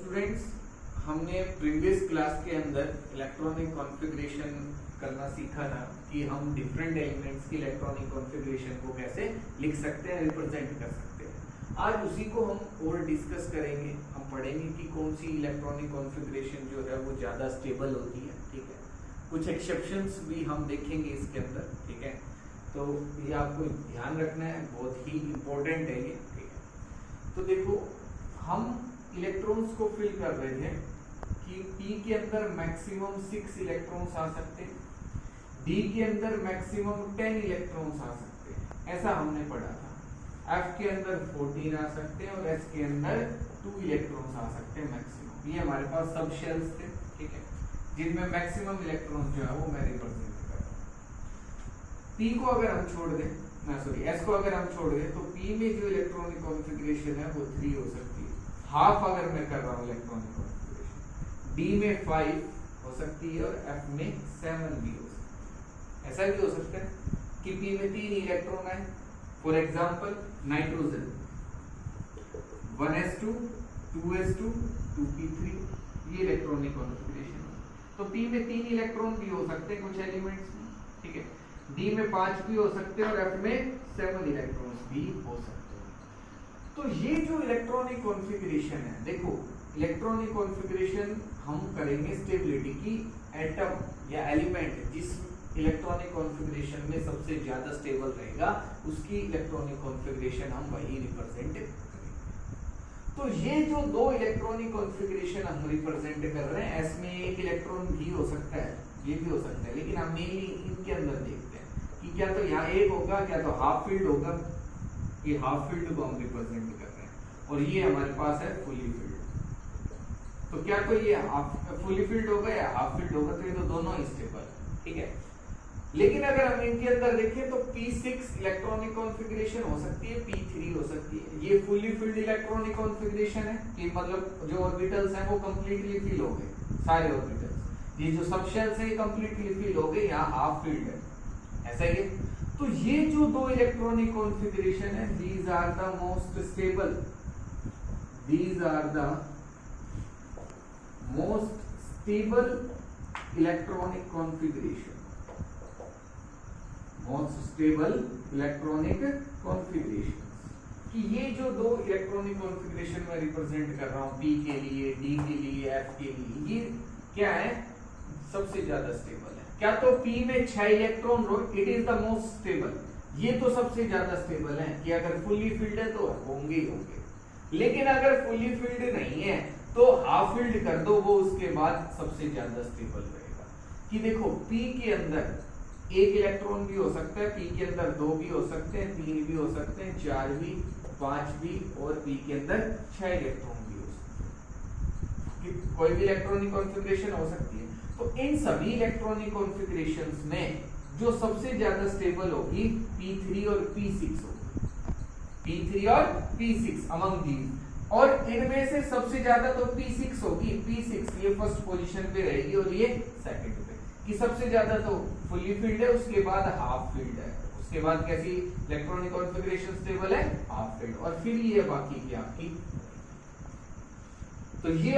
Students, हमने previous class के अंदर इलेक्ट्रॉनिक कॉन्फ़िगरेशन करना सीखा था कि हम डिफरेंट एलिमेंट्स की इलेक्ट्रॉनिक कॉन्फ़िगरेशन को कैसे लिख सकते हैं, रिप्रेजेंट कर सकते हैं। आज उसी को हम और डिस्कस करेंगे। हम पढ़ेंगे कि कौन सी इलेक्ट्रॉनिक कॉन्फ़िगरेशन जो है वो ज़्यादा स्टेबल होती है। ठीक है, कुछ एक्सेप्शंस भी हम देखेंगे इसके अंदर। ठीक है, तो ये आपको ध्यान रखना है, बहुत ही इम्पोर्टेंट है ये। ठीक है, तो देखो हम इलेक्ट्रॉन्स को फिल कर रहे थे कि P के अंदर मैक्सिमम 6 इलेक्ट्रॉन्स आ सकते हैं, D के अंदर मैक्सिमम 10 इलेक्ट्रॉन्स आ सकते हैं, ऐसा हमने पढ़ा था। F के अंदर 14 आ सकते हैं और S के अंदर 2 इलेक्ट्रॉन्स आ सकते हैं मैक्सिमम। ये हमारे पास सब शेल्स थे। ठीक है, जिनमें मैक्सिमम इलेक्ट्रॉन्स जो है वो मैं रिप्रेजेंट कर रहा हूँ। P को अगर हम छोड़ दें, S को अगर हम छोड़ दें, तो P में जो इलेक्ट्रॉनिक कॉन्फ़िगरेशन है वो 3 हो सकती है। हाफ अगर मैं कर रहा हूँ इलेक्ट्रॉनिक कॉन्फ़िगरेशन, D में 5 हो सकती है और F में 7 भी हो सकती है। ऐसा भी हो सकता है कि P में 3 इलेक्ट्रॉन है, for example nitrogen 1s2 2s2 2p3, ये इलेक्ट्रॉनिक कॉन्फ़िगरेशन है। तो P में 3 इलेक्ट्रॉन भी हो सकते हैं कुछ एलिमेंट्स में। ठीक है, D में 5 भी हो सकते हैं और F में 7 इलेक्ट्रॉन्स भी हो सकते हैं। तो ये जो इलेक्ट्रॉनिक कॉन्फ़िगरेशन है, देखो इलेक्ट्रॉनिक कॉन्फ़िगरेशन हम करेंगे स्टेबिलिटी की। एटम या एलिमेंट जिस इलेक्ट्रॉनिक कॉन्फ़िगरेशन में सबसे ज्यादा स्टेबल रहेगा उसकी इलेक्ट्रॉनिक कॉन्फ़िगरेशन हम वही रिप्रेजेंट करेंगे। तो ये जो दो इलेक्ट्रॉनिक कॉन्फ़िगरेशन हम रिप्रेजेंट कर रहे हैं, S में एक इलेक्ट्रॉन भी हो सकता है, ये भी हो सकता है, लेकिन हम मेनली इनके अंदर देखते हैं कि क्या तो यहाँ एक होगा, क्या तो हाफ फील्ड होगा। ये हाफ फील्ड को हम रिप्रेजेंट कर रहे हैं और ये हमारे पास है फुली फील्ड। तो क्या तो ये फुली फील्ड होगा या हाफ फील्ड होगा, तो ये तो दोनों ही स्टेबल है। ठीक है, लेकिन अगर हम इनके अंदर देखें तो P6 इलेक्ट्रॉनिक कॉन्फ़िगरेशन हो सकती है, P3 हो सकती है। ये फुली फील्ड इलेक्ट्रॉनिक कॉन्फ़िगरेशन है कि मतलब जो ऑर्बिटल्स हैं वो कंप्लीटली फिल हो गए, सारे ऑर्बिटल्स। ये जो सब शेल्स हैं ये कंप्लीटली फिल हो गए, यहाँ हाफ फील्ड है, ऐसा ही है। तो ये जो दो इलेक्ट्रॉनिक कॉन्फ़िगरेशन है, these are the most stable, these are the most stable electronic configuration, most stable electronic configuration। कि ये जो दो इलेक्ट्रॉनिक कॉन्फ़िगरेशन मैं रिप्रेजेंट कर रहा हूं, P के लिए, D के लिए, F के लिए, ये क्या है, सबसे ज्यादा स्टेबल है। क्या तो P में 6 इलेक्ट्रॉन रो, it is the most stable, ये तो सबसे ज्यादा स्टेबल है कि अगर फुल्ली फील्ड है तो होंगे ही होंगे। लेकिन अगर फुल्ली फील्ड नहीं है तो हाफ फील्ड कर दो, वो उसके बाद सबसे ज्यादा स्टेबल रहेगा। कि देखो P के अंदर एक इलेक्ट्रॉन भी हो सकता है, P के अंदर 2 भी हो सकते हैं, 3 भी हो सकते हैं, 4 भी, 5 भी, और P के अंदर 6 इलेक्ट्रॉन भी हो सकते हैं। कोई भी इलेक्ट्रॉनिक कॉन्फ़िगरेशन हो सकती है। तो इन सभी इलेक्ट्रॉनिक कॉन्फ़िगरेशंस में जो सबसे ज्यादा स्टेबल होगी P3 और P6 होगी, P3 और P6 अमंग दीज। और इनमें से सबसे ज्यादा तो P6 होगी, P6 ये फर्स्ट पोजीशन पे रहेगी और ये सेकंड पे। कि सबसे ज्यादा तो फुली फील्ड है, उसके बाद हाफ फील्ड है, उसके बाद कैसी इलेक्ट्रॉनिक कॉन्फ़िगरेशन स्टेबल है, हाफ फील्ड, और फिर ये बाकी की आपकी। तो ये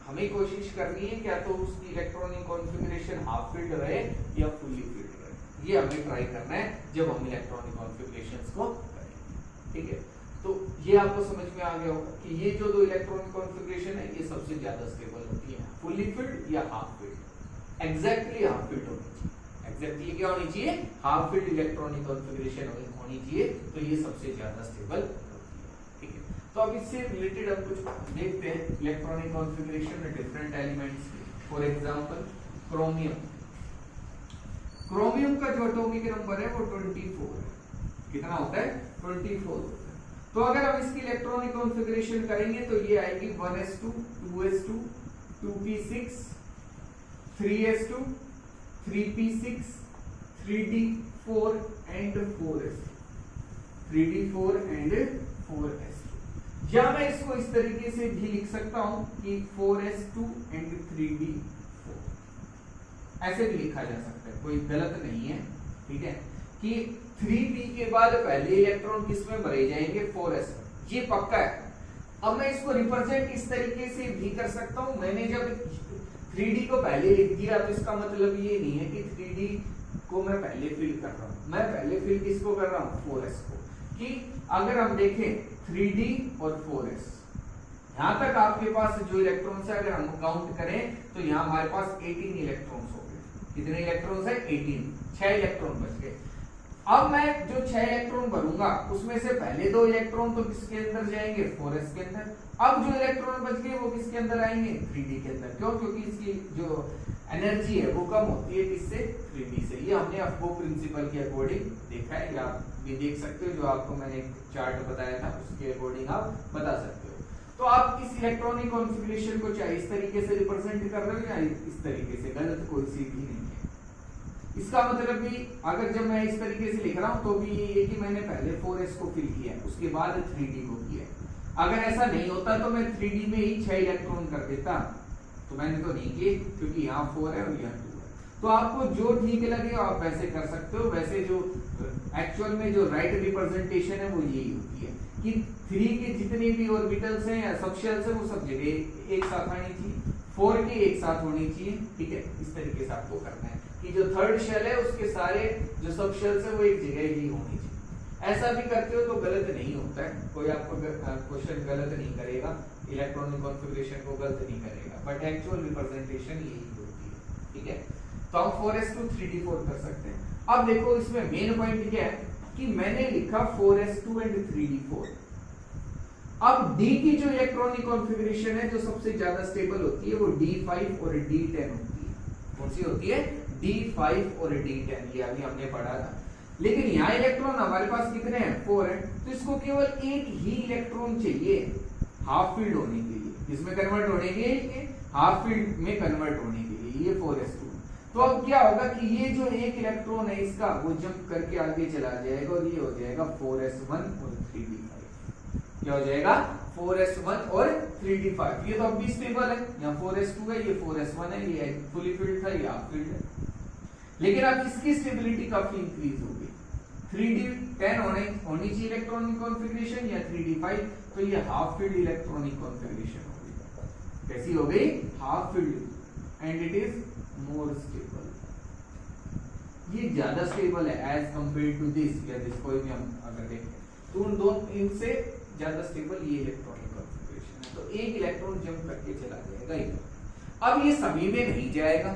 हमें कोशिश करनी है क्या तो उसकी इलेक्ट्रॉनिक कॉन्फ़िगरेशन हाफ फील्ड रहे या फुली फील्ड रहे, ये हमें ट्राई करना है जब हम इलेक्ट्रॉनिक कॉन्फ़िगरेशंस को करेंगे। ठीक है, तो ये आपको समझ में आ गया होगा कि ये जो दो इलेक्ट्रॉनिक कॉन्फ़िगरेशन है ये सबसे ज्यादा स्टेबल होती है, फुली फील्ड या half field. Exactly half field होनी चाहिए। एग्जैक्टली क्या होनी चाहिए, हाफ फील्ड इलेक्ट्रॉनिक कॉन्फ़िगरेशन होनी चाहिए, तो ये सबसे ज्यादा स्टेबल होती है। ठीक है, तो अब इससे रिलेटेड हम कुछ देखते हैं इलेक्ट्रॉनिक कॉन्फ़िगरेशन में different elements. For example chromium, chromium का जो एटॉमिक नंबर है वो 24 है। कितना होता है, 24 होता है। तो अगर हम इसकी इलेक्ट्रॉनिक कॉन्फ़िगरेशन करेंगे तो ये आएगी 1s2 2s2 2p6 3s2 3p6 3d4 and 4s2 3d4 and 4s2। या मैं इसको इस तरीके से भी लिख सकता हूं कि 4s2 and 3d4, ऐसे भी लिखा जा सकता है, कोई गलत नहीं है। ठीक है, कि 3p के बाद पहले इलेक्ट्रॉन किस में भरे जाएंगे, 4s में, ये पक्का है। अब मैं इसको रिप्रेजेंट इस तरीके से भी कर सकता हूं। मैंने जब 3D को पहले लिख दिया तो इसका मतलब ये नहीं है कि 3D को मैं पहले फिल कर रहा हूं। मैं पहले फिल किसको कर रहा हूं? 4s को। कि अगर हम देखें 3D और 4s, यहां तक आपके पास जो इलेक्ट्रॉन्स है अगर हम काउंट करें तो यहां हमारे पास 18 इलेक्ट्रॉन्स हो गए। कितने इलेक्ट्रॉन्स है? 18। 6 इलेक्ट्रॉन बच गए। अब मैं जो 6 इलेक्ट्रॉन भरूंगा उसमें से पहले 2 इलेक्ट्रॉन तो किसके अंदर जाएंगे? 4s के अंदर। अब जो इलेक्ट्रॉन बच गए वो किसके अंदर आएंगे? 3D के अंदर। क्यों? क्योंकि इसकी जो एनर्जी है वो कम होती है किससे? 3D से। ये हमने आपको प्रिंसिपल के अकॉर्डिंग देखा है, या आप भी देख सकते हो, जो आपको मैंने एक चार्ट बताया था उसके अकॉर्डिंग आप बता सकते हो। तो आप इस इलेक्ट्रॉनिक कॉन्फ़िगरेशन को चाहे इस तरीके से रिप्रेजेंट कर रहे हो या इस तरीके से, गलत कोई सी भी नहीं है। इसका मतलब भी अगर जब मैं इस तरीके से लिख रहा हूं तो भी ये कि मैंने पहले 4s को फिल किया उसके बाद 3D को किया। अगर ऐसा नहीं होता तो मैं 3D में ही 6 इलेक्ट्रॉन कर देता, तो मैंने तो नहीं किए क्योंकि यहाँ 4 है और यहाँ 2 है। तो आपको जो ठीक लगे आप वैसे कर सकते हो। वैसे जो एक्चुअल में जो राइट रिप्रेजेंटेशन है वो यही होती है कि 3 के जितने भी ऑर्बिटल्स हैं या सबशेल्स हैं वो सब जगह एक साथ आनी चाहिए, 4 के एक साथ होनी चाहिए। ठीक है, इस तरीके से आपको करना है कि जो थर्ड शेल है उसके सारे जो सबशेल्स है वो एक जगह ही होनी चाहिए। ऐसा भी करते हो तो गलत नहीं होता है, कोई आपको क्वेश्चन गलत नहीं करेगा, इलेक्ट्रॉनिक कॉन्फ़िगरेशन को गलत नहीं करेगा, बट एक्चुअल रिप्रेजेंटेशन यही होती है। ठीक है, तो हम 4s to 3d4 कर सकते हैं। अब देखो इसमें मेन पॉइंट क्या है कि मैंने लिखा 4s2 एंड 3d4। अब D की जो इलेक्ट्रॉनिक कॉन्फ़िगरेशन है जो सबसे ज्यादा स्टेबल होती है वो D5 और D10 होती है। कौन सी होती है? D5 और D10। ये अभी हमने पढ़ा था। लेकिन यहाँ इलेक्ट्रॉन हमारे पास कितने हैं? 4 है। तो इसको केवल एक ही इलेक्ट्रॉन चाहिए हाफ फील्ड होने के लिए। इसमें कन्वर्ट होने के लिए, हाफ फील्ड में कन्वर्ट होने के लिए, ये 4s2। तो अब क्या होगा कि ये जो एक इलेक्ट्रॉन है इसका वो जंप करके आगे चला जाएगा और ये हो जाएगा 4s1 और 3d5। क्या हो जाएगा? 4s1 और 3d5। ये तो अब भी स्टेबल है, यहाँ 4s2 है, ये 4s1 है, ये फुली फील्ड था, ये हाफ फील्ड है। लेकिन अब इसकी स्टेबिलिटी काफी इंक्रीज होगी। 3d10 होनी चाहिए इलेक्ट्रॉनिक कॉन्फ़िगरेशन या 3d5, तो ये हाफ फील्ड इलेक्ट्रॉनिक कॉन्फ़िगरेशन होगी। कैसी हो गई? Half field, and it is more stable. ये ज्यादा स्टेबल है एज कंपेयर टू दिस या दिस। कोई भी हम अगर देखें तो उन दोनों इनसे ज्यादा स्टेबल ये इलेक्ट्रॉनिक कॉन्फ़िगरेशन है। तो एक इलेक्ट्रॉन जंप करके चला जाएगा। अब ये सभी में नहीं जाएगा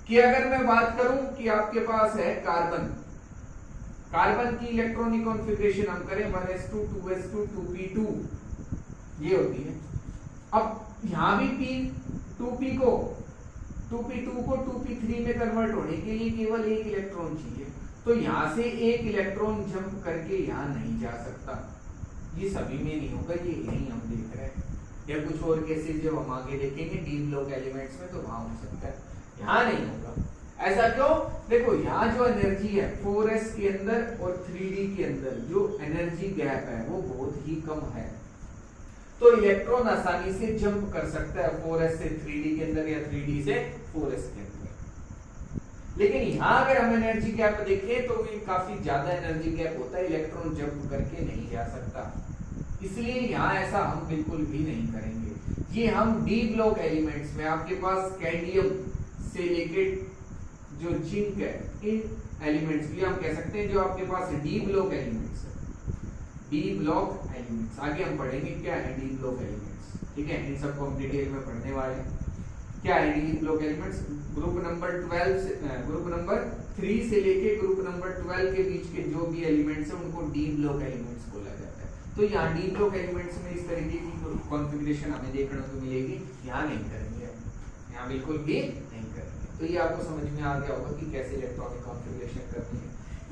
कि अगर मैं बात करूं कि आपके पास है कार्बन, कार्बन की इलेक्ट्रॉनिक कॉन्फ़िगरेशन हम करें 1s2 2s2 2p2 ये होती है। अब यहां भी 2p2 को 2p3 में कन्वर्ट होने के लिए केवल एक इलेक्ट्रॉन चाहिए। तो यहां से एक इलेक्ट्रॉन जंप करके यहां नहीं जा सकता। ये सभी में नहीं होगा, ये यही हम देख रहे हैं। या कुछ और केसेस जब हम आगे देखेंगे डी ब्लॉक एलिमेंट्स में तो वहां हो सकता है, यहाँ नहीं होगा। ऐसा क्यों? देखो यहाँ जो एनर्जी है 4s के अंदर और 3d के अंदर जो एनर्जी गैप है वो बहुत ही कम है। तो इलेक्ट्रॉन आसानी से जंप कर सकता है 4s से 3d के अंदर या 3d से 4s के अंदर। लेकिन यहाँ अगर हम एनर्जी गैप देखें तो ये काफी ज्यादा एनर्जी गैप होता है, इलेक्ट्रॉन जंप करके नहीं जा सकता। इसलिए यहाँ ऐसा हम बिल्कुल भी नहीं करेंगे। ये हम डी ब्लॉक एलिमेंट्स में आपके पास कैडमियम से लेके जो जिंक है इन एलिमेंट्स भी हम कह सकते हैं जो आपके पास डी ब्लॉक एलिमेंट्स है। डी ब्लॉक एलिमेंट्स आगे हम पढ़ेंगे क्या है डी ब्लॉक एलिमेंट्स। ठीक है, इन सबको हम डिटेल में पढ़ने वाले हैं। क्या है D block elements? Group number 12 से ग्रुप नंबर 3 से लेके ग्रुप नंबर 12 के बीच के जो भी एलिमेंट्स हैं उनको डी ब्लॉक एलिमेंट्स बोला जाता है। तो यहाँ डी ब्लॉक एलिमेंट्स में इस तरीके की कॉन्फ़िगरेशन हमें देखने को मिलेगी, यहाँ नहीं करेंगे, यहाँ बिल्कुल भी नहीं करेंगे। तो ये आपको समझ में आ गया होगा कि कैसे इलेक्ट्रॉनिक कॉन्फ़िगरेशन करनी है।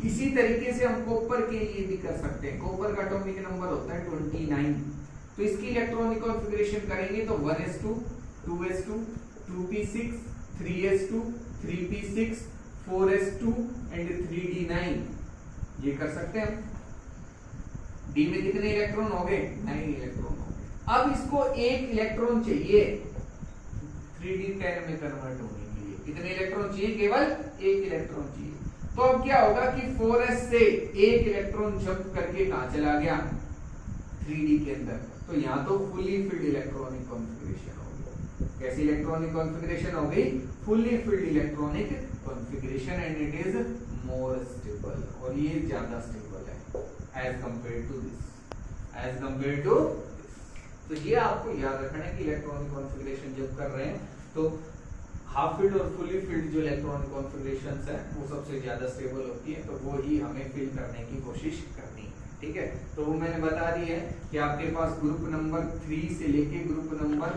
इसी तरीके से हम कॉपर के लिए भी कर सकते हैं। कॉपर का एटॉमिक नंबर होता है 29। तो इसकी इलेक्ट्रॉनिक कॉन्फ़िगरेशन करेंगे तो 1s2 2s2 2p6 3s2 3p6 4s2 and 3d9 ये कर सकते हैं। डी में कितने इलेक्ट्रॉन हो गए? 9 इलेक्ट्रॉन हो गए। अब इसको एक इलेक्ट्रॉन चाहिए 3d10 में कन्वर्ट होने के लिए। कितने इलेक्ट्रॉन चाहिए? केवल एक इलेक्ट्रॉन चाहिए। तो अब क्या होगा कि 4s से एक इलेक्ट्रॉन जंप करके कहां चला गया? 3d के अंदर। तो यहाँ तो फुली फिल्ड इलेक्ट्रॉनिक कॉन्फ़िगरेशन होगी। कैसी इलेक्ट्रॉनिक कॉन्फ़िगरेशन होगी? Fully filled electronic configuration and it is more stable, और ये ज्यादा स्टेबल है as compare to this, as compare to this. तो ये आपको याद रखना है कि इलेक्ट्रॉनिक कॉन्फ़िगरेशन जब कर रहे हैं तो हाफ फील्ड और फुली फील्ड जो इलेक्ट्रॉनिक कॉन्फ़िगरेशंस है वो सबसे ज्यादा स्टेबल होती है, तो वो ही हमें फिल करने की कोशिश करनी है। ठीक है, तो वो मैंने बता दी है कि आपके पास ग्रुप नंबर 3 से लेके ग्रुप नंबर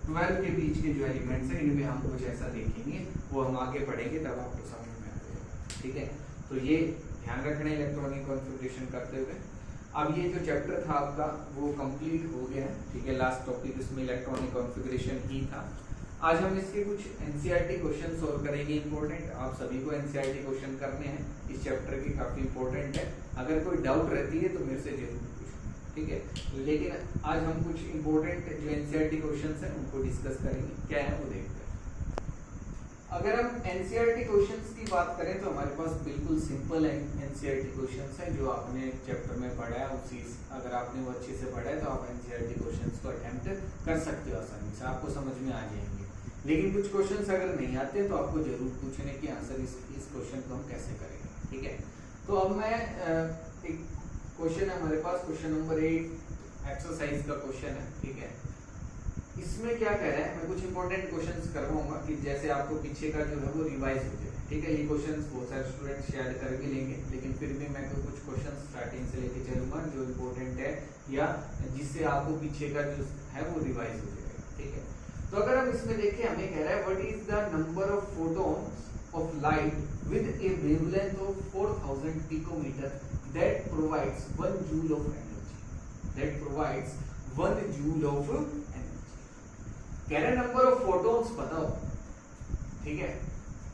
12 के बीच के जो एलिमेंट्स हैं इनमें हम कुछ ऐसा देखेंगे, वो हम आगे पढ़ेंगे तब आपको समझ में आ जाएगा। ठीक है, तो ये ध्यान रखना इलेक्ट्रॉनिक कॉन्फ़िगरेशन करते हुए। अब ये जो चैप्टर था आपका वो कंप्लीट हो गया है। ठीक है, लास्ट टॉपिक इसमें इलेक्ट्रॉनिक कॉन्फ़िगरेशन ही था। आज हम इसके कुछ एनसीईआरटी क्वेश्चन सॉल्व करेंगे इंपॉर्टेंट। आप सभी को एनसीईआरटी क्वेश्चन करने हैं इस चैप्टर के, काफी इंपॉर्टेंट है। अगर कोई डाउट रहती है तो मेरे से जरूर पूछना, ठीक है। लेकिन आज हम कुछ इंपॉर्टेंट जो एनसीईआरटी क्वेश्चंस हैं उनको डिस्कस करेंगे, क्या है वो देखते हैं। अगर हम एनसीईआरटी क्वेश्चंस की बात करें तो हमारे पास बिल्कुल सिंपल एनसीईआरटी क्वेश्चंस हैं जो आपने चैप्टर में पढ़ा है, उसी अगर आपने वो अच्छे से पढ़ा है तो आप एनसीईआरटी क्वेश्चंस को अटेम्प्ट कर सकते हो आसानी से, आपको समझ में आ जाएंगे। लेकिन कुछ क्वेश्चंस अगर नहीं आते तो आपको जरूर पूछने कि आंसर इस क्वेश्चन को हम कैसे करेंगे। ठीक है, तो अब मैं एक क्वेश्चन है हमारे पास, क्वेश्चन नंबर 8 एक्सरसाइज का क्वेश्चन है। ठीक है, इसमें क्या कह रहा है, मैं कुछ इंपॉर्टेंट क्वेश्चंस करवाऊंगा कि जैसे आपको पीछे का जो है वो रिवाइज हो जाए। ठीक है, ये क्वेश्चंस बहुत सारे स्टूडेंट्स शायद कर भी लेंगे, लेकिन फिर भी मैं तो कुछ क्वेश्चंस स्टार्टिंग से लेके चलूंगा जो इंपॉर्टेंट है या जिससे आपको पीछे का जो है वो रिवाइज हो जाएगा। ठीक है, तो अगर हम इसमें देखें, हमें कह रहा है what is the number of photons of light with a wavelength of 4000 picometer that provides 1 joule of energy, that provides 1 joule of energy. कह रहा है नंबर ऑफ फोटॉन्स बताओ, ठीक है,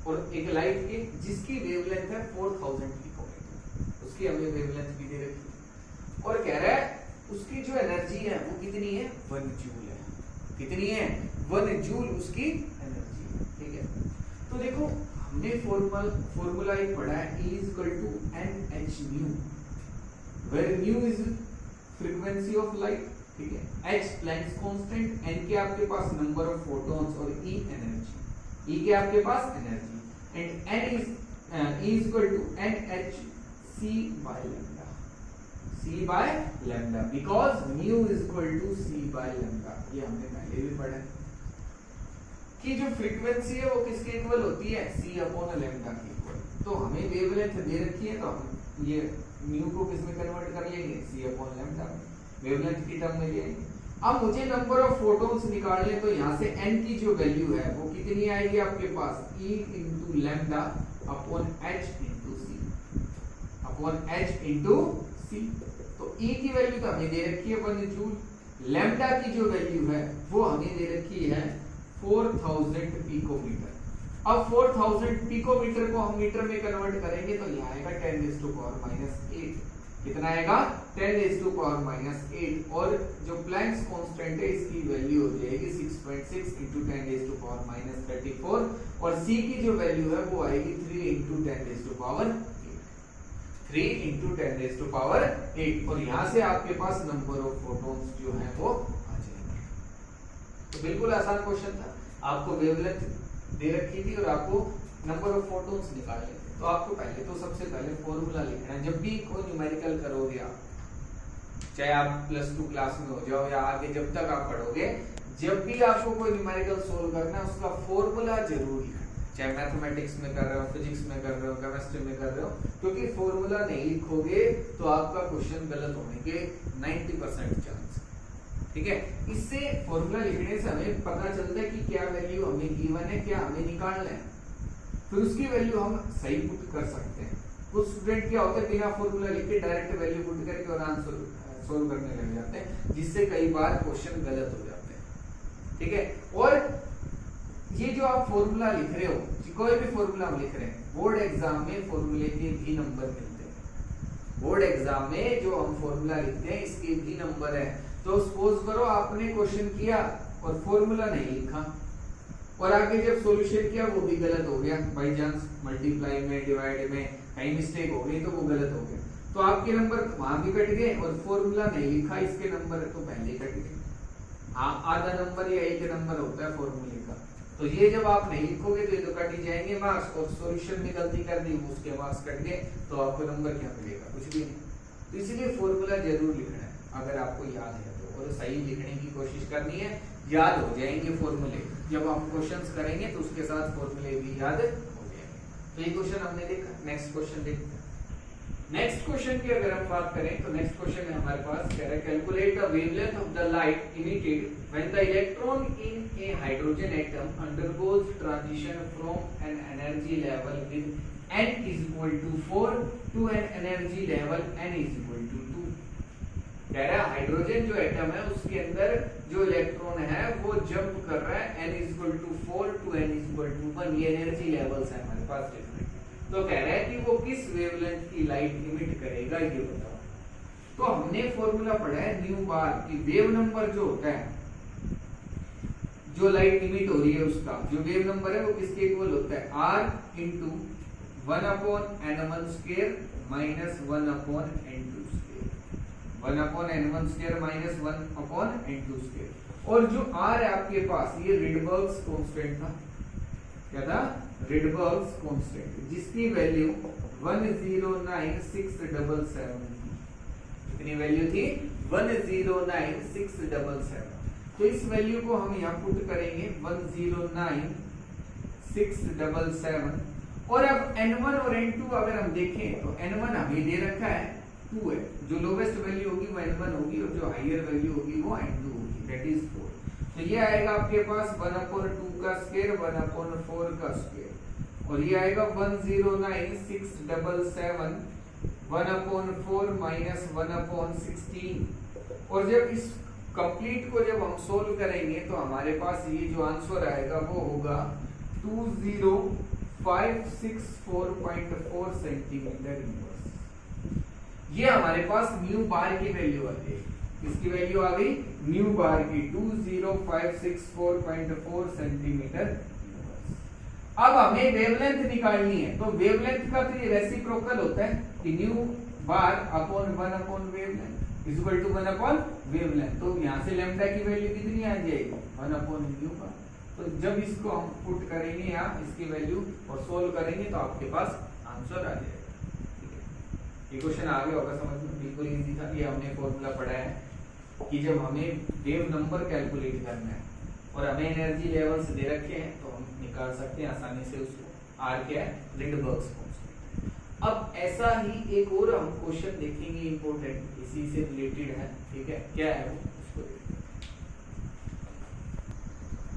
और एक लाइट की जिसकी वेवलेंथ है 4000 पिकोमीटर, उसकी हमें वेवलेंथ भी दे रखी है, और कह रहा है उसकी जो एनर्जी है वो कितनी है, 1 जूल है। कितनी है, 1 जूल उसकी एनर्जी है। ठीक है, तो देखो हमने फॉर्मूला एक पढ़ा है, E = Nhν, where nu is frequency of light, ठीक है, h Planck's constant, n के आपके पास नंबर ऑफ फोटॉन्स और E एनर्जी, E के आपके पास energy, and n is E = NhC by lambda, C by lambda, because mu is equal to C by lambda। ये हमने पहले भी पढ़ा है कि जो फ्रीक्वेंसी है वो किसके इक्वल होती है, C अपॉन लैम्डा के इक्वल। तो हमें वेवलेंथ दे रखी है तो हम ये म्यू को किस में कन्वर्ट कर लेंगे, C अपॉन लैम्डा में, वेवलेंथ की टर्म में ले आएंगे। अब मुझे नंबर ऑफ फोटॉन्स निकालने, तो यहाँ से n की जो वैल्यू है वो कितनी आएगी आपके पास, E × lambda upon h × C, upon h × C। तो E की वैल्यू तो हमें दे रखी है 1 जूल, लैम्डा की जो वैल्यू है वो हमें दे रखी है 4000 पिकोमीटर। अब 4000 पिकोमीटर को हम मीटर में कन्वर्ट करेंगे तो यहाँ आएगा 10⁻⁸। कितना आएगा, 10⁻⁸, और जो प्लैंक्स कांस्टेंट है इसकी वैल्यू हो जाएगी 6.6 × 10⁻34, और C की जो वैल्यू है वो आएगी 3 × 10⁸, 3 × 10⁸, और यहाँ से आपके पास नंबर ऑफ फोटॉन्स जो है वो आ जाएंगे। तो बिल्कुल आसान क्वेश्चन था, आपको वेवलेंथ दे रखी थी और आपको नंबर ऑफ फोटॉन्स निकालने थे। तो आपको पहले तो सबसे पहले फॉर्मूला लिखना है। जब भी कोई न्यूमेरिकल करोगे आप, चाहे आप +2 क्लास में हो जाओ या आगे जब तक आप पढ़ोगे, जब भी आपको कोई न्यूमेरिकल सोल्व करना है उसका फॉर्मूला जरूर लिखना, चाहे मैथमेटिक्स में कर रहे हो, फिजिक्स में कर रहे हो, केमिस्ट्री में कर रहे हो, क्योंकि फॉर्मूला नहीं लिखोगे तो आपका क्वेश्चन गलत होने के 90% चांस। ठीक है, इससे फॉर्मूला लिखने से हमें पता चलता है कि क्या वैल्यू हमें गिवन है, क्या हमें निकालना है, फिर उसकी वैल्यू हम सही पुट कर सकते हैं। कुछ स्टूडेंट क्या होता है बिना फॉर्मूला लिखे डायरेक्ट वैल्यू पुट करके और आंसर सोल्व करने लग जाते हैं, जिससे कई बार क्वेश्चन गलत हो जाते हैं। ठीक है, और ये जो आप फॉर्मूला लिख रहे हो, कोई भी फॉर्मूला हम लिख रहे हैं, बोर्ड एग्जाम में फॉर्मूले के भी नंबर मिलते हैं। बोर्ड एग्जाम में जो हम फॉर्मूला लिखते हैं इसके भी नंबर है। तो सपोज करो आपने क्वेश्चन किया और फॉर्मूला नहीं लिखा, और आगे जब सॉल्यूशन किया वो भी गलत हो गया, बाय चांस मल्टीप्लाई में डिवाइड में कहीं मिस्टेक हो गई तो वो गलत हो गया, तो आपके नंबर वहां भी कट गए और फॉर्मूला नहीं लिखा इसके नंबर तो पहले कट गए। आधा नंबर या एक नंबर होता है फॉर्मूले का, तो ये जब आप नहीं लिखोगे तो ये तो कट ही जाएंगे मार्क्स, और सॉल्यूशन में गलती कर दी उसके मार्क्स कट गए तो आपको नंबर क्या मिलेगा, कुछ भी नहीं। तो इसलिए फॉर्मूला जरूर लिखना है अगर आपको याद है तो, और सही लिखने की कोशिश करनी है, याद हो जाएंगे फॉर्मूले। जब आप क्वेश्चंस करेंगे तो उसके साथ फॉर्मूले भी याद हो जाएंगे। तो ये क्वेश्चन हमने देखा, नेक्स्ट क्वेश्चन देखते हैं। नेक्स्ट क्वेश्चन की अगर हम बात करें तो नेक्स्ट क्वेश्चन है हमारे पास, कह रहा है calculate the wavelength of the light emitted when the electron in a hydrogen atom undergoes transition from an energy level with n is equal to 4 to an energy level n is equal to 2। कह रहा है hydrogen जो atom है उसके अंदर जो electron है वो जंप कर रहा है n is equal to 4 to n is equal to 1, ये एनर्जी लेवल्स है हमारे पास डिफरेंट। तो कह रहा है कि वो किस वेवलेंथ की लाइट इमिट करेगा ये बताओ। तो हमने फॉर्मूला पढ़ा है न्यू बार की वेव नंबर जो होता है, जो लाइट इमिट हो रही है उसका जो वेव नंबर है वो किसके इक्वल होता है, r into 1/n1 square minus 1/n2 square, 1/n1 square minus 1/n2 square. और जो r है आपके पास ये रिडबर्ग्स कांस्टेंट था, क्या था, रिडबर्ग्स कांस्टेंट, जिसकी वैल्यू 109677 थी। कितनी वैल्यू थी, 109677। तो इस वैल्यू को हम यहाँ पुट करेंगे 109677, और अब n1 और n2 अगर हम देखें तो n1 हमें दे रखा है 2 है, जो लोवेस्ट वैल्यू होगी वो n1 होगी और जो हाईएस्ट वैल्यू होगी वो n2 होगी, दैट इज 4। तो ये आएगा आपके पास 1/2 का स्क्वायर 1/4 का स्क्वायर, और ये आएगा 109677 1/4 माइनस 1/16। और जब इस कंप्लीट को जब हम सोल्व करेंगे तो हमारे पास ये जो आंसर आएगा वो होगा 20564.4 सेंटीमीटर इनवर्स। ये हमारे पास न्यू बार की वैल्यू आ गई, इसकी वैल्यू आ गई न्यू बार की 20564.4 सेंटीमीटर। अब हमें वेवलेंथ निकालनी है, तो वेवलेंथ का तो ये रेसिप्रोकल होता है कि nu bar upon 1 wavelength is equal to 1 wavelength. तो यहाँ से लैम्डा की वैल्यू कितनी आ जाएगी, 1/न्यू बार। तो जब इसको हम पुट करेंगे यहाँ इसकी वैल्यू और सोल्व करेंगे तो आपके पास आंसर आ जाएगा। ये क्वेश्चन आ गया होगा समझ में, बिल्कुल इजी था। ये हमने फॉर्मूला पढ़ा है कि जब हमें वेव नंबर कैलकुलेट करना है और हमें एनर्जी लेवल्स दे रखे हैं तो हम निकाल सकते हैं आसानी से उसको। आर क्या है, रिडबर्ग्स कांस्टेंट। अब ऐसा ही एक और हम क्वेश्चन देखेंगे इंपॉर्टेंट, इसी से रिलेटेड है, ठीक है, क्या है वो उसको देखते हैं।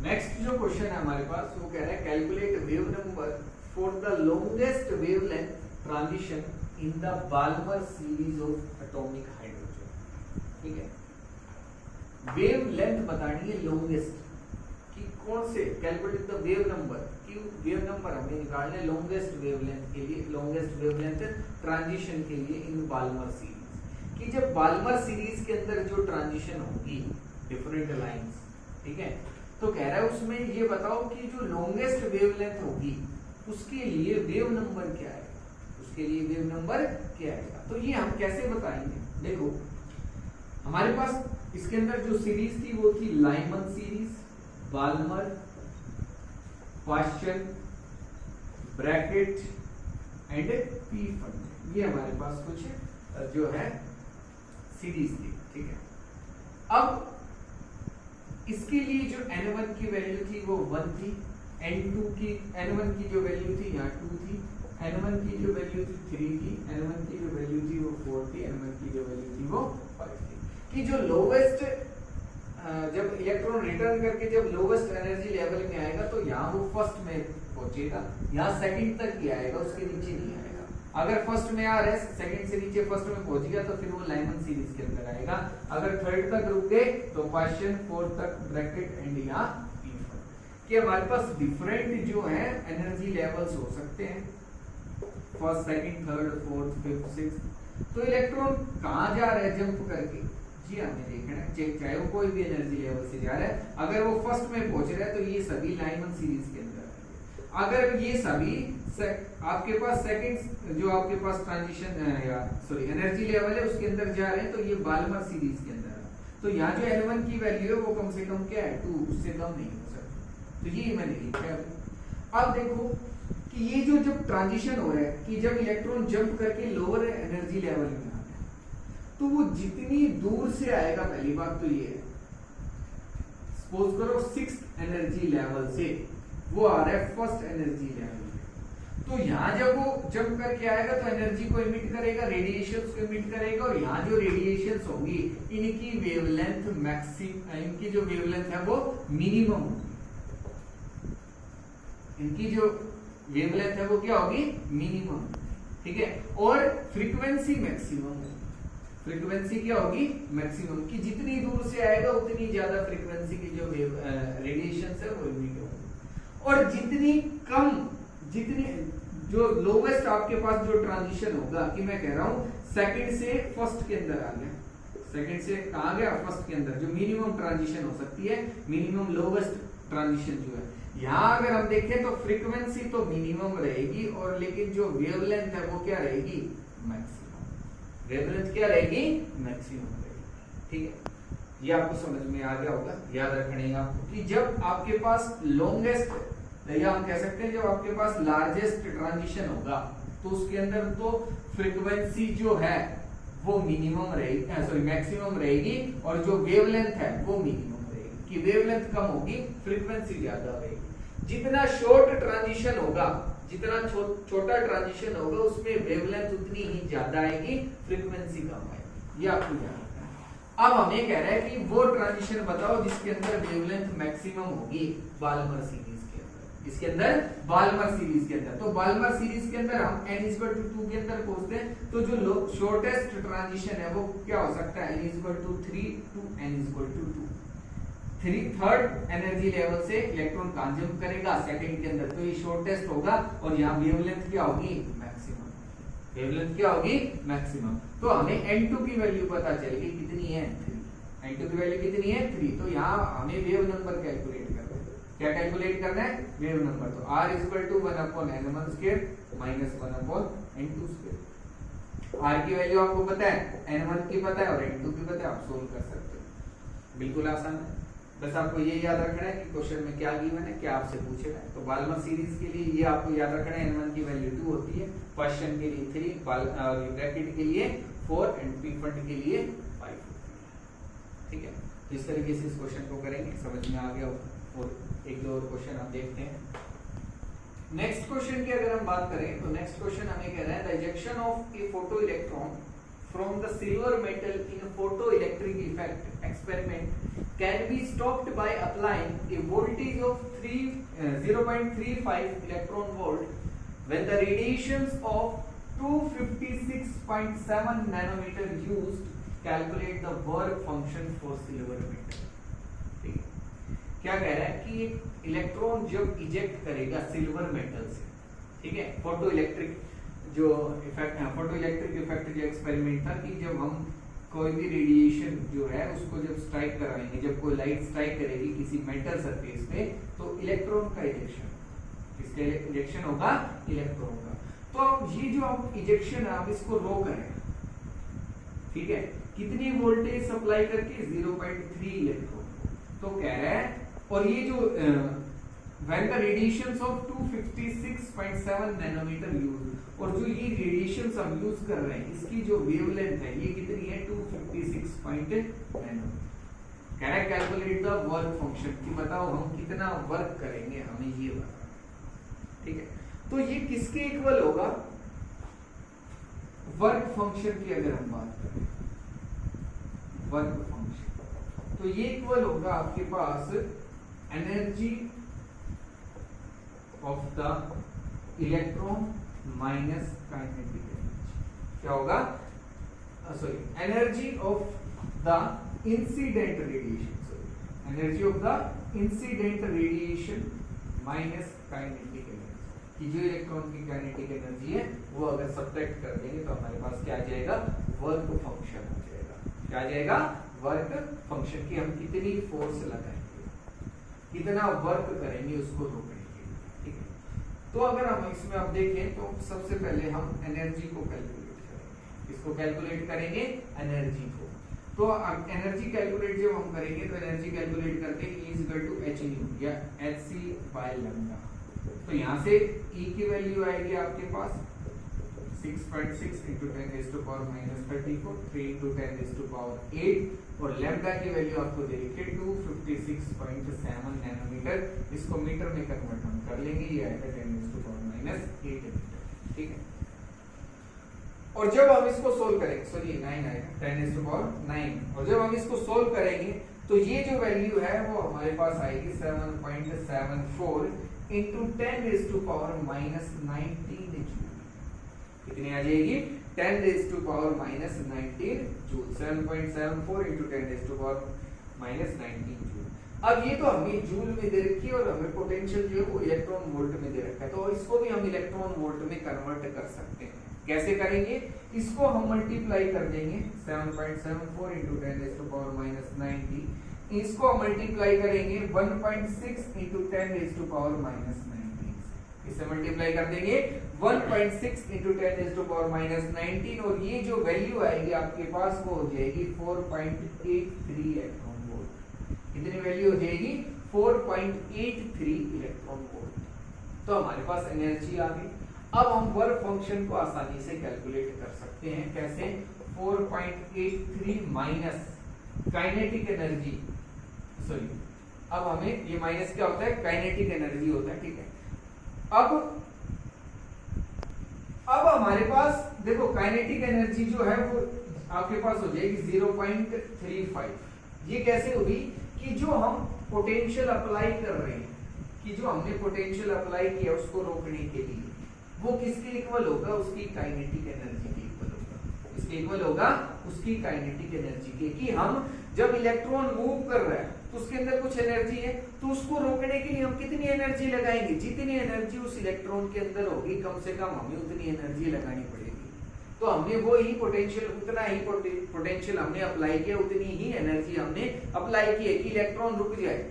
नेक्स्ट जो क्वेश्चन है हमारे पास वो कह रहा है calculate wave number for the longest wavelength transition in the Balmer series of atomic hydrogen. ठीक है, वेव लेंथ बतानी है लॉन्गेस्ट कि कौन से, कैलकुलेट द वेव नंबर कि वेव नंबर हमें निकालना है लॉन्गेस्ट वेवलेंथ के लिए, लॉन्गेस्ट वेवलेंथ ट्रांजिशन के लिए इन बाल्मर सीरीज। कि जब बाल्मर सीरीज के अंदर जो ट्रांजिशन होगी डिफरेंट लाइंस, ठीक है, तो कह रहा है उसमें ये बताओ कि जो लॉन्गेस्ट वेवलेंथ होगी उसके लिए वेव नंबर क्या है, उसके लिए वेव नंबर क्या आएगा। तो ये हम कैसे बताएंगे, देखो हमारे पास इसके अंदर जो सीरीज थी वो थी Lyman series, Balmer, Paschen, Brackett and Pfund, ये हमारे पास कुछ जो है सीरीज थी, ठीक है। अब इसके लिए जो n1 की वैल्यू थी वो 1 थी, n1 की जो वैल्यू थी यहाँ 2 थी, n1 की जो वैल्यू थी 3 थी, n1 की जो वैल्यू थी वो 4 थी, n1 की जो वैल्यू थी वो 5 थी। कि जो लोवेस्ट जब इलेक्ट्रॉन रिटर्न करके जब लोवेस्ट एनर्जी लेवल में आएगा तो यहाँ वो फर्स्ट में पहुंचेगा, यहाँ सेकंड तक ही आएगा, उसके नीचे नहीं आएगा। अगर फर्स्ट में आ रहा है सेकंड से नीचे फर्स्ट में पहुंच गया तो फिर वो लाइमन सीरीज के अंदर आएगा। अगर थर्ड तक रुक गए तो पाश्चन, फोर्थ तक ब्रैकेट एंड यहाँ पी फंड। कि हमारे पास डिफरेंट जो है एनर्जी लेवल्स हो सकते हैं, first, second, third, fourth, fifth, sixth. तो इलेक्ट्रॉन कहाँ जा रहा है जंप करके, जी हमें देखना है, चाहे वो कोई भी एनर्जी लेवल से जा रहा है, अगर वो फर्स्ट में पहुंच रहा है तो ये सभी लाइमन सीरीज के अंदर आएंगे। अगर ये सभी आपके पास सेकंड जो आपके पास ट्रांजिशन या सॉरी एनर्जी लेवल है उसके अंदर जा रहे हैं, तो ये बाल्मर सीरीज के अंदर है। तो यहाँ जो N1 की वैल्यू है वो कम से कम क्या है 2, उससे कम नहीं हो सकती। तो ये मैंने लिखा है। अब देखो कि ये जो जब ट्रांजिशन हो रहा है कि जब इलेक्ट्रॉन जंप करके लोअर एनर्जी लेवल में आता है, तो वो जितनी दूर से आएगा, पहली बात तो ये है, सपोज करो 6th एनर्जी लेवल से वो आ रहा है 1st एनर्जी लेवल में, तो यहाँ जब वो जंप करके आएगा तो एनर्जी को इमिट करेगा, रेडिएशंस को इमिट करेगा, और यहाँ जो रेडिएशंस होंगी इनकी वेवलेंथ इनकी जो वेवलेंथ है वो मिनिमम होगी। इनकी जो वेवलेंथ है वो क्या होगी, मिनिमम, ठीक है। और फ्रीक्वेंसी मैक्सिमम, फ्रीक्वेंसी क्या होगी, मैक्सिमम, की जितनी दूर से आएगा उतनी ज्यादा फ्रीक्वेंसी की जो रेडिएशन है वो इमिट होगी। और जितनी जो लोवेस्ट आपके पास जो ट्रांजिशन होगा, कि मैं कह रहा हूं सेकंड से फर्स्ट के अंदर आ गया, सेकंड से कहां गया, फर्स्ट के अंदर, जो मिनिमम ट्रांजिशन हो सकती है, मिनिमम लोवेस्ट ट्रांजिशन जो है, यहाँ अगर हम देखें तो फ्रीक्वेंसी तो मिनिमम रहेगी, और लेकिन जो वेवलेंथ है वो क्या रहेगी, मैक्सिमम। वेवलेंथ क्या रहेगी, मैक्सिमम रहेगी, ठीक है। ये आपको समझ में आ गया होगा, याद रखने आपको कि जब आपके पास लॉन्गेस्ट, या हम कह सकते हैं जब आपके पास लार्जेस्ट ट्रांजिशन होगा, तो उसके अंदर तो फ्रीक्वेंसी जो है वो मिनिमम रहेगी, सॉरी मैक्सिमम रहेगी, और जो वेवलेंथ है वो मिनिमम रहेगी, कि वेवलेंथ कम होगी, फ्रीक्वेंसी ज्यादा रहेगी। जितना शॉर्ट ट्रांजिशन होगा, जितना छोटा ट्रांजिशन होगा, उसमें वेवलेंथ उतनी ही ज्यादा आएगी, फ्रीक्वेंसी कम आएगी। ये आपको याद रखना है। अब हमें कह रहा है कि वो ट्रांजिशन बताओ जिसके अंदर वेवलेंथ मैक्सिमम होगी बाल्मर सीरीज के अंदर, इसके अंदर बाल्मर सीरीज के अंदर। तो बाल्मर सीरीज के अंदर हम n=2 के अंदर पहुंचते हैं, तो जो शॉर्टेस्ट ट्रांजिशन है वो क्या हो सकता है, n=3 to n=2। Third energy level से इलेक्ट्रॉन कहां जंप करेगा, सेकंड के अंदर, तो ये शॉर्टेस्ट होगा, और यहाँ वेवलेंथ क्या होगी, मैक्सिमम। वेवलेंथ क्या होगी, मैक्सिमम। तो हमें n2 की वैल्यू पता चल गई, कितनी है, 3। n2 की वैल्यू कितनी है, 3। तो यहाँ हमें वेव नंबर कैलकुलेट करना है। क्या कैलकुलेट करना है, वेव नंबर। तो r=1/n1² - 1/n2²। r की वैल्यू आपको पता है, n1 की पता है और n2 की पता है, आप सोल्व कर सकते हो, बिल्कुल आसान है। बस आपको ये याद रखना है कि क्वेश्चन में क्या गिवन है, क्या आपसे पूछेगा। तो बाल्मर सीरीज के लिए ये आपको याद रखना है, n1 की वैल्यू 2 होती है, क्वेश्चन के लिए 3, ब्रैकेट के लिए 4 एंड पी फंड के लिए 5, ठीक है। तो इस तरीके से इस क्वेश्चन को करेंगे, समझ में आ गया होगा। और एक दो और क्वेश्चन आप देखते हैं। नेक्स्ट क्वेश्चन की अगर हम बात करें तो नेक्स्ट क्वेश्चन हमें कह रहा है, the ejection of A photo electron from the silver metal in a photoelectric effect experiment can be stopped by applying a voltage of 0.35 electron volt when the radiations of 256.7 nanometer used. Calculate the work function for silver metal. ठीक है, क्या कह रहा है कि एक electron जब eject करेगा सिल्वर मेटल से, ठीक है, फोटो इलेक्ट्रिक जो इफेक्ट है, फोटो इलेक्ट्रिक इफेक्ट जो एक्सपेरिमेंट था कि जब हम कोई भी रेडिएशन जो है उसको जब स्ट्राइक कराएंगे, जब कोई लाइट स्ट्राइक करेगी किसी मेटल सरफेस पे, तो इलेक्ट्रॉन का इजेक्शन, किसका इजेक्शन होगा, इलेक्ट्रॉन का। तो अब ये जो आप इजेक्शन है आप इसको रो करें, ठीक है, कितनी वोल्टेज सप्लाई करके, 0.3 इलेक्ट्रॉन। तो कह रहा है, और ये जो when the radiations of 256.7 nanometer use, और जो ये रेडिएशंस हम यूज कर रहे हैं इसकी जो वेवलेंथ है ये कितनी है, 256 नैनोमीटर। कह रहा है कैलकुलेट द वर्क फंक्शन, कि बताओ हम कितना वर्क करेंगे, हमें ये बताना, ठीक है। तो ये किसके इक्वल होगा, वर्क फंक्शन की अगर हम बात करें, वर्क फंक्शन, तो ये इक्वल होगा आपके पास energy of the electron minus kinetic energy. क्या होगा, sorry, energy of the incident radiation, sorry, energy of the incident radiation minus kinetic energy, कि जो इलेक्ट्रॉन की काइनेटिक एनर्जी है वो अगर सब्ट्रैक्ट कर देंगे तो हमारे पास क्या आ जाएगा, वर्क फंक्शन आ जाएगा। क्या आ जाएगा, वर्क फंक्शन, की हम कितनी फोर्स लगाएंगे, कितना वर्क करेंगे उसको रोकने के लिए, ठीक है। तो अगर हम इसमें अब देखें तो सबसे पहले हम एनर्जी को कैलकुलेट करेंगे। इसको कैलकुलेट करेंगे एनर्जी को। तो अब एनर्जी कैलकुलेट जब हम करेंगे तो एनर्जी कैलकुलेट करते हैं E equal to h nu या hc बाय लैम्डा। तो यहाँ से E की वैल्यू आएगी आपके पास 6.6 into 10 raised to power minus 34, 3 into 10 raised to power 8 और लैम्डा की वैल्यू आपको दे रखी है 256.7 नैनोमीटर। इसको मीटर में कन्वर्ट हम कर लेंगे, ये आएगा 10 raised to power minus 8 metre, ठीक है। और जब हम इसको सोल्व करेंगे, सॉरी 9 आएगा 10 raised to power 9, और जब हम इसको सोल्व करेंगे तो ये जो वैल्यू है वो हमारे पास आएगी 7.74 into 10 raised to power minus 19 joule. कितनी आ जाएगी 10 raised to power minus 19 joule. 7.74 into 10 raised to power minus 19 joule. अब ये तो हमें जूल में दे रखी है और हमें पोटेंशियल जो है वो इलेक्ट्रॉन वोल्ट में दे रखा है, तो इसको भी हम इलेक्ट्रॉन वोल्ट में कन्वर्ट कर सकते हैं। कैसे करेंगे? इसको हम मल्टीप्लाई कर देंगे 7.74 into 10 raised to power minus 90, इसको मल्टीप्लाई करेंगे 1.6 into 10 raised to power minus 19, इससे मल्टीप्लाई कर देंगे 1.6 into 10 raised to power minus 19 और ये जो वैल्यू आएगी आपके पास वो हो जाएगी 4.83 इलेक्ट्रॉन वोल्ट। कितनी वैल्यू हो जाएगी? 4.83 इलेक्ट्रॉन वोल्ट। तो हमारे पास एनर्जी आ गई। अब हम वर्क फंक्शन को आसानी से कैलकुलेट कर सकते हैं। कैसे? 4.83 माइनस काइनेटिक एनर्जी, सॉरी अब हमें ये माइनस क्या होता है? काइनेटिक एनर्जी होता है, ठीक है। अब हमारे पास देखो काइनेटिक एनर्जी जो है वो आपके पास हो जाएगी 0.35। ये कैसे होगी? कि जो हम पोटेंशियल अप्लाई कर रहे हैं, कि जो हमने पोटेंशियल अप्लाई किया उसको रोकने के लिए, वो किसके इक्वल होगा? उसकी काइनेटिक एनर्जी के इक्वल होगा। इसके इक्वल होगा उसकी काइनेटिक एनर्जी के। कि हम जब इलेक्ट्रॉन मूव कर रहा है तो उसके अंदर कुछ एनर्जी है, तो उसको रोकने के लिए हम कितनी एनर्जी लगाएंगे? जितनी एनर्जी उस इलेक्ट्रॉन के अंदर होगी कम से कम हमें उतनी एनर्जी लगानी पड़ेगी। तो हमने वो ही पोटेंशियल, उतना ही पोटेंशियल हमने अप्लाई किया, उतनी ही एनर्जी हमने अप्लाई की है कि इलेक्ट्रॉन रुक जाए।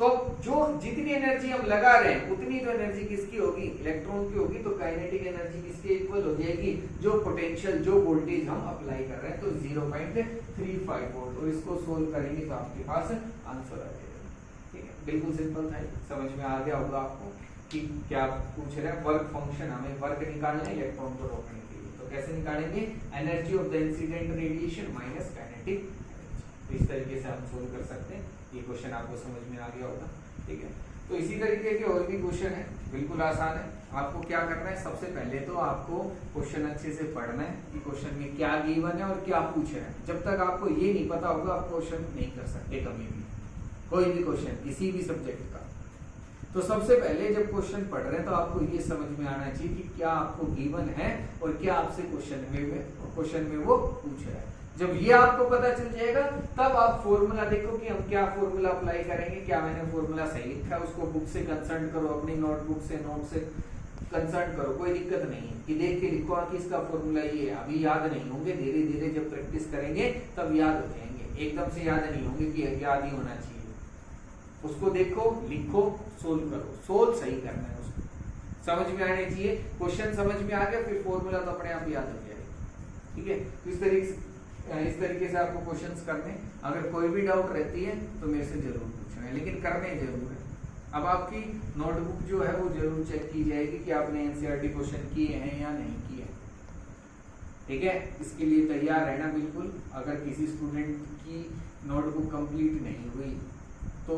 तो जो जितनी एनर्जी हम लगा रहे हैं उतनी तो एनर्जी किसकी होगी? इलेक्ट्रॉन की होगी। तो काइनेटिक एनर्जी किसके इक्वल हो जाएगी? जो पोटेंशियल, जो वोल्टेज हम अप्लाई कर रहे हैं, तो 0.35 वोल्ट। और इसको सोल्व करेंगे तो आपके पास आंसर आ जाएगा, ठीक है। बिल्कुल सिंपल था, समझ में आ गया होगा आपको कि क्या पूछ रहे हैं। वर्क फंक्शन, हमें वर्क निकालना है इलेक्ट्रॉन को रोकने के लिए। तो कैसे निकालेंगे? Energy of the incident radiation minus kinetic energy. तो इस तरीके से हम सोल्व कर सकते हैं। ये क्वेश्चन आपको समझ में आ गया होगा, ठीक है। तो इसी तरीके के और भी क्वेश्चन है, बिल्कुल आसान है। आपको क्या करना है? सबसे पहले तो आपको क्वेश्चन अच्छे से पढ़ना है कि क्वेश्चन में क्या गिवन है और क्या पूछ रहा है। जब तक आपको ये नहीं पता होगा आप क्वेश्चन नहीं कर सकते कभी भी, कोई भी क्वेश्चन किसी भी सब्जेक्ट का। तो सबसे पहले जब क्वेश्चन पढ़ रहे हैं तो आपको ये समझ में आना चाहिए कि क्या आपको गिवन है और क्या आपसे क्वेश्चन में वो पूछ रहा है। जब ये आपको पता चल जाएगा तब आप फॉर्मूला देखो कि हम क्या फॉर्मूला अप्लाई करेंगे। क्या मैंने फॉर्मूला सही लिखा है? उसको बुक से कंसल्ट करो, अपनी नोटबुक से, नोट से कंसल्ट करो, कोई दिक्कत नहीं है कि देख के लिखो कि इसका फॉर्मूला ये है। अभी याद नहीं होंगे, धीरे धीरे जब प्रैक्टिस करेंगे तब याद हो जाएंगे, एकदम से याद नहीं होंगे कि याद ही होना चाहिए। उसको देखो, लिखो, सोल्व करो, सोल्व सही करना है, उसको समझ में आने चाहिए। क्वेश्चन समझ में आ गया फिर फॉर्मूला तो अपने आप याद हो जाएगा, ठीक है। तो इस तरीके से आपको क्वेश्चंस करने। अगर कोई भी डाउट रहती है तो मेरे से जरूर पूछना है, लेकिन करने जरूर है। अब आपकी नोटबुक जो है वो जरूर चेक की जाएगी कि आपने एनसीईआरटी क्वेश्चन किए हैं या नहीं किए, ठीक है। इसके लिए तैयार रहना बिल्कुल। अगर किसी स्टूडेंट की नोटबुक कंप्लीट नहीं हुई तो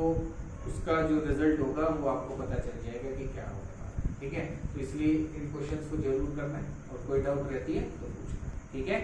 उसका जो रिजल्ट होगा वो आपको पता चल जाएगा कि क्या होगा, ठीक है। तो इसलिए इन क्वेश्चंस को जरूर करना है और कोई डाउट रहती है तो पूछना, ठीक है।